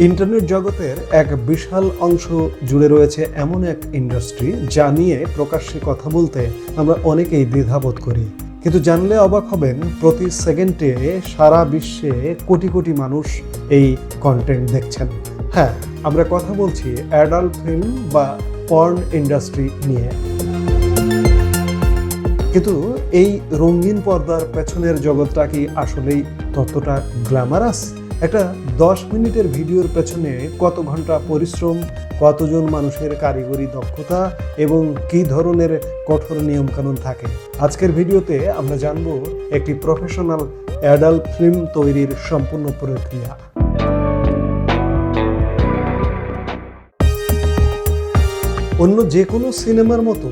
Internet জগতের এক বিশাল অংশ জুড়ে রয়েছে এমন এক ইন্ডাস্ট্রি যা নিয়ে প্রকাশ্যে কথা বলতে আমরা অনেকেই দ্বিধাবোধ করি, কিন্তু জানলে অবাক হবেন প্রতি সেকেন্ডে সারা বিশ্বে কোটি কোটি মানুষ এই কন্টেন্ট দেখছেন। হ্যাঁ, আমরা কথা বলছি অ্যাডাল্ট ফিল্ম বা পর্ন ইন্ডাস্ট্রি নিয়ে। কিন্তু এই রঙিন পর্দার পেছনের জগৎটা কি আসলেই ততটা গ্ল্যামারাস? একটা 10 মিনিটের ভিডিওর পেছনে কত ঘন্টা পরিশ্রম, কতজন মানুষের কারিগরি দক্ষতা এবং কী ধরনের কঠোর নিয়মকানুন থাকে। আজকের ভিডিওতে আমরা জানব একটি প্রফেশনাল অ্যাডাল্ট ফিল্ম তৈরির সম্পূর্ণ প্রক্রিয়া। অন্য যে কোনো সিনেমার মতো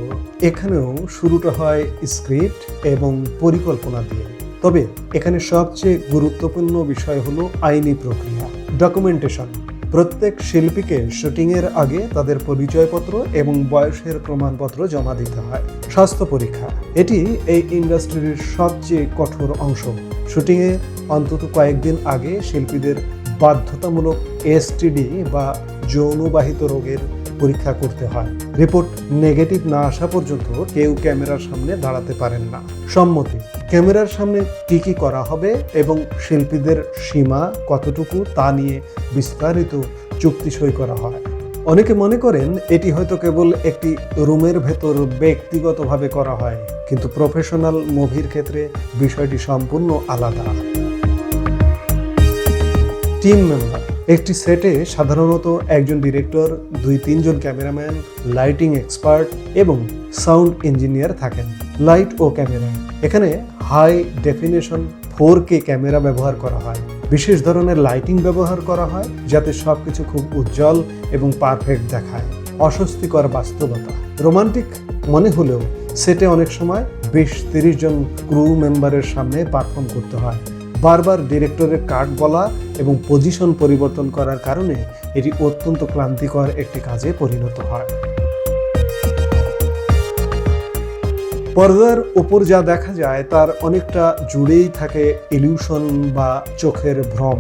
এখানেও শুরুটা হয় স্ক্রিপ্ট এবং পরিকল্পনা দিয়ে। তবে এখানে সবচেয়ে গুরুত্বপূর্ণ বিষয় হলো আইনি প্রক্রিয়া, ডকুমেন্টেশন। প্রত্যেক শিল্পীকে শুটিংয়ের আগে তাদের পরিচয়পত্র এবং বয়সের প্রমাণপত্র জমা দিতে হয়। স্বাস্থ্য পরীক্ষা, এটি এই ইন্ডাস্ট্রির সবচেয়ে কঠোর অংশ। শুটিংয়ে অন্তত কয়েকদিন আগে শিল্পীদের বাধ্যতামূলক এসটিডি বা যৌনবাহিত রোগের পরীক্ষা করতে হয়। রিপোর্ট নেগেটিভ না আসা পর্যন্ত কেউ ক্যামেরার সামনে দাঁড়াতে পারেন না। সম্মতি, ক্যামেরার সামনে কি কি করা হবে এবং শিল্পীদের সীমা কতটুকু তা নিয়ে বিস্তারিত চুক্তি সই করা হয়। অনেকে মনে করেন এটি হয়তো কেবল একটি রুমের ভেতর ব্যক্তিগতভাবে করা হয়, কিন্তু প্রফেশনাল মুভির ক্ষেত্রে বিষয়টি সম্পূর্ণ আলাদা। টিম মেম্বার, একটি সেটে সাধারণত একজন ডিরেক্টর, 2-3 জন ক্যামেরাম্যান, লাইটিং এক্সপার্ট এবং সাউন্ড ইঞ্জিনিয়ার থাকেন। লাইট ও ক্যামেরা, এখানে হাই ডেফিনেশন 4K ক্যামেরা ব্যবহার করা হয়। বিশেষ ধরনের লাইটিং ব্যবহার করা হয় যাতে সবকিছু খুব উজ্জ্বল এবং পারফেক্ট দেখায়। অস্বস্তিকর বাস্তবতা, রোমান্টিক মনে হলেও সেটে অনেক সময় 20-30 জন ক্রু মেম্বারের সামনে পারফর্ম করতে হয়। বারবার ডিরেক্টরের কাট বলা এবং পজিশন পরিবর্তন করার কারণে এটি অত্যন্ত ক্লান্তিকর একটি কাজে পরিণত হয়। পর্দার উপর যা দেখা যায় তার অনেকটা জুড়েই থাকে ইলিউশন বা চোখের ভ্রম।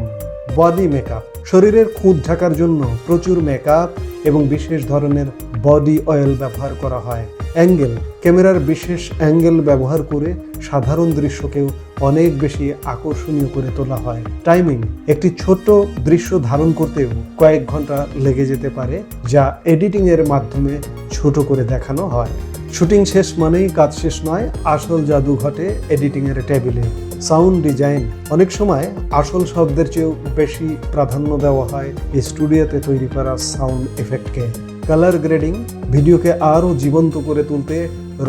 বডি মেকআপ, শরীরের খুঁত ঢাকার জন্য প্রচুর মেকআপ এবং বিশেষ ধরনের বডি অয়েল ব্যবহার করা হয়। অ্যাঙ্গেল, ক্যামেরার বিশেষ অ্যাঙ্গেল ব্যবহার করে সাধারণ দৃশ্যকেও অনেক বেশি আকর্ষণীয় করে তোলা হয়। টাইমিং, একটি ছোট দৃশ্য ধারণ করতেও কয়েক ঘন্টা লেগে যেতে পারে, যা এডিটিংয়ের মাধ্যমে ছোট করে দেখানো হয়। শুটিং শেষ মানেই কাজ শেষ নয়, আসল জাদু ঘটে এডিটিংয়ের টেবিলে। সাউন্ড ডিজাইন, অনেক সময় আসল শব্দের চেয়েও বেশি প্রাধান্য দেওয়া হয় স্টুডিওতে তৈরি করা সাউন্ড এফেক্টকে। কালার গ্রেডিং, ভিডিওকে আরও জীবন্ত করে তুলতে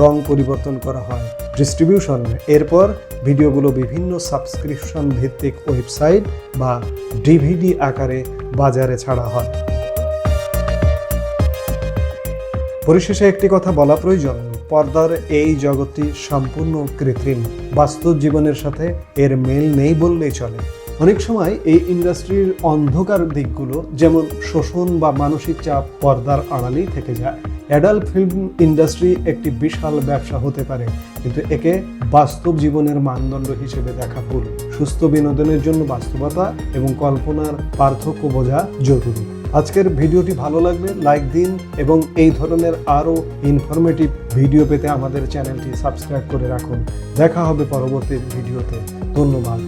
রং পরিবর্তন করা হয়। ডিস্ট্রিবিউশন, এরপর ভিডিওগুলো বিভিন্ন সাবস্ক্রিপশন ভিত্তিক ওয়েবসাইট বা ডিভিডি আকারে বাজারে ছাড়া হয়। পরিশেষে একটি কথা বলা প্রয়োজন, পর্দার এই জগৎটি সম্পূর্ণ কৃত্রিম। বাস্তব জীবনের সাথে এর মেল নেই বললেই চলে। অনেক সময় এই ইন্ডাস্ট্রির অন্ধকার দিকগুলো, যেমন শোষণ বা মানসিক চাপ, পর্দার আড়ালেই থেকে যায়। অ্যাডাল্ট ফিল্ম ইন্ডাস্ট্রি একটি বিশাল ব্যবসা হতে পারে, কিন্তু একে বাস্তব জীবনের মানদণ্ড হিসেবে দেখা ভুল। সুস্থ বিনোদনের জন্য বাস্তবতা এবং কল্পনার পার্থক্য বোঝা জরুরি। আজকের ভিডিওটি ভালো লাগলে লাইক দিন এবং এই ধরনের আরও ইনফরমেটিভ ভিডিও পেতে আমাদের চ্যানেলটি সাবস্ক্রাইব করে রাখুন। দেখা হবে পরবর্তী ভিডিওতে। ধন্যবাদ।